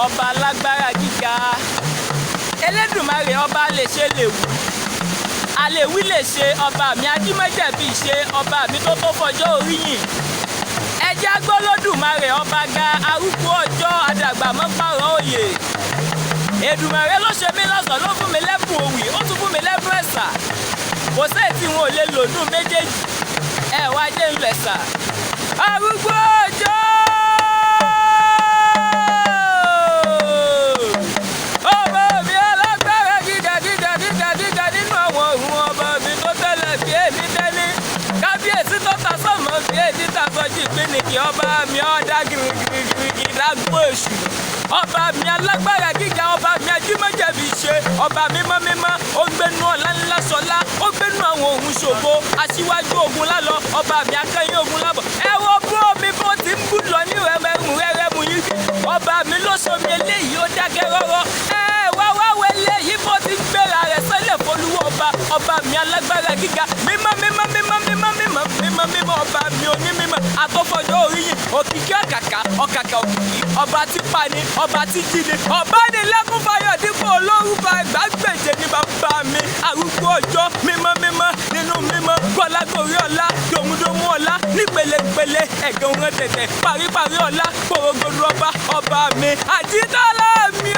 ọba lágbára gíga Elédùmarè ọba lè ṣe lè wù àlèwí lè ṣe ọba mi ajímọ́jẹ̀bi ṣe ọba mi tó tó fọjọ́ orí yìn ẹ jẹ́ á gbọ́ Olódùmarè ọba ga arúgbó ọjọ́ àdàgbà mọ́pàrọ̀ òye Èdùmàrè ló ṣe mí lọ́ṣọ̀ọ́ ló fún mi lẹ́bùn òwì ó tún fún mi lẹ́bùn ẹ̀sà kò sí èyí tí wọn ò lè lò nù méjèèjì ẹ wá jẹ́ ń lẹ̀sà arúgbó ọjọ́ ọba mi alágbára gíga gíga gíga gíga nínú àwọn òun ọba mi tó tẹ́lẹ̀ bí èmi tẹ́lẹ̀ kábíyèsí tó ta sọ́mọ́ bí èmi tàfọ́jì pínìkì ọba mi ọ̀dà gírígírígírí lágbó èṣù ọba mi alágbára gíga ọba mi ajímọ́jẹ̀bi ṣe ọba mímọ́ mímọ́ ó gbénú ọ̀la ńlá sọlá ó gbénú àwọn òun ṣògo aṣíwájú ogun lálọ ọba mi akẹ́yìn ogun lábọ̀ ẹ wo bó mi bó ti ń bú lọ ní rẹ́rẹ́mú yìí ọba mi ló sọ mi eléyìí ó dákẹ́ rọ́rọ́ ẹ wá eléyìí bó ti ń gbéra rẹ̀ sẹ́lẹ̀ folúwọ́ ọba mi alágbára gíga mímọ́ mímọ́ mímọ́ mímọ́ mímọ́ mímọ́ mímọ́ ọba mi òní mímọ́ àtọ́fọ́jọ́ orí yìí òkìkí ọ̀kàkà òkìkí ọba tí pani ọba tí jíde ọba ní lẹ́kún fayọ̀ dípò olórúkọ ẹgbàgbèje ní bàbá mi arúgbó ọjọ́ mímọ́ mímọ́ nínú mímọ́ gbọ́lágorí ọlá dòmúdòmú ọlá nípele ẹ̀gàn òun tẹ̀tẹ̀ paríparí ọlá gbòrògbòdò ọba mi àjítọ́lá mi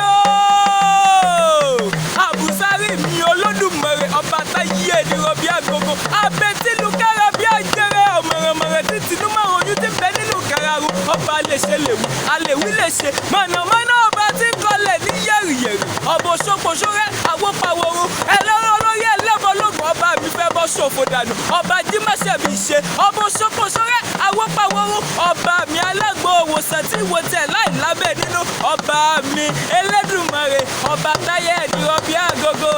ooo àbùsárì mi Olódùmarè ọba táyé ènìyàn bí agogo abẹ́tílù kára bí ajẹrẹ ọ̀mọ̀rànmọ̀ràn tí tinúmọ̀ oyún ti bẹ nínú kararu ọba lè ṣe lè wù àlèwí lè ṣe mọ̀nàmọ́ná ọba tí kọlẹ̀ ní yẹ̀rìyẹ̀rì ọba òṣòpòṣórẹ́ àwòpàwòrò ẹlẹ́rọ olóyè ẹlẹ́mọ̀lógún ọba mi fẹ́ bọ́ ṣòfò dànù ọba jímọ̀ṣẹ̀bì ṣe ọba òṣòpòṣórẹ́ àwòpàwòrò ọba mi alágbó òwòsàn tí ìwò tẹ̀ láì lábẹ́ nínú ọba mi Elédùmarè ọba táyé ẹ̀dìrọ̀ bí agogo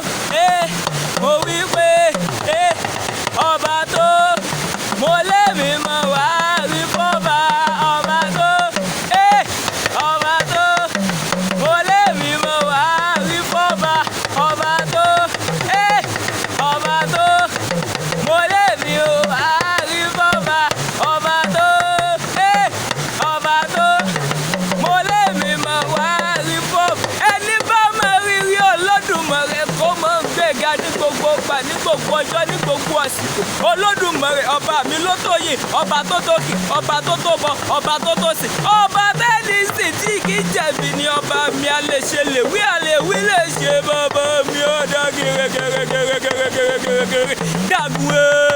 mo wí pé ọba tó mo lé mi mọ̀ wá rí fọ́ba ọba tó ọba tó mo lé mi mọ̀ wá rí fọ́ba ọba tó ọba tó mo lé mi wá rí fọ́ba ọba tó ọba tó mo lé mi mọ̀ wá rí fọ́ba ẹni bá mọ rírí Olódùmarè kó mọ̀ gbéga ní gbogbo gbà ní gbogbo ọjọ́ ní gbogbo àsìkò Olódùmarè ọba mi ló tó yè ọba tó tókì ọba tó tó bọ ọba tó tó sìn ọba tẹ́lẹ̀ sì tí kì í jẹ̀bi ni ọba mi àlèṣe lèwí lè ṣe bàbá mi ọ̀dà gẹ́gẹ́gẹ́gẹ́gẹ́gẹ́gẹ́gẹ́gẹ́ dàgùn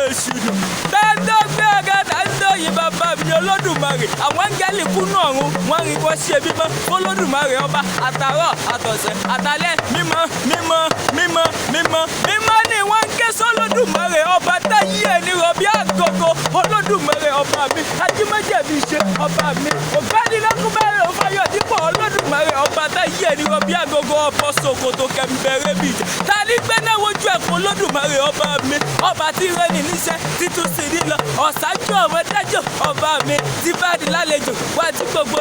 èṣù nù tẹ́ńtọ́ gbé ọ̀gá tẹ́ńtọ́ yìí bàbá mi Olódùmarè àwọn áńgẹ́lì kúnú ọ̀run wọ́n rí bọ́ ṣe bímọ Olódùmarè ọba àtàárọ̀ àtọ̀sẹ̀ àtàlẹ́ mímọ́ mímọ́ mímọ́ mímọ́ mímọ́ ni wọ́n ń ké sọ́lódùmarè ọba táyé ẹni rọ̀bí àgọ́gọ́ Olódùmarè ọba mi ajímọ́jẹ̀bi ṣe ọba mi ògbẹ́nilẹ́kùnbẹ́rẹ́ òfayọ̀ dípò Olódùmarè ọba táyé ẹni rọ̀bí àgọ́gọ́ ọbọ̀ ṣòkòtò kẹ̀mbẹ̀rẹ̀ bìjà tani gbẹ́nà wojú ẹ̀kọ́ Olódùmarè ọba mi ọba tí rẹ́ni níṣẹ́ títún sí nílọ ọ̀sájú ọmọdájọ́ ọba mi tí bá di lálejò wájú gbogbo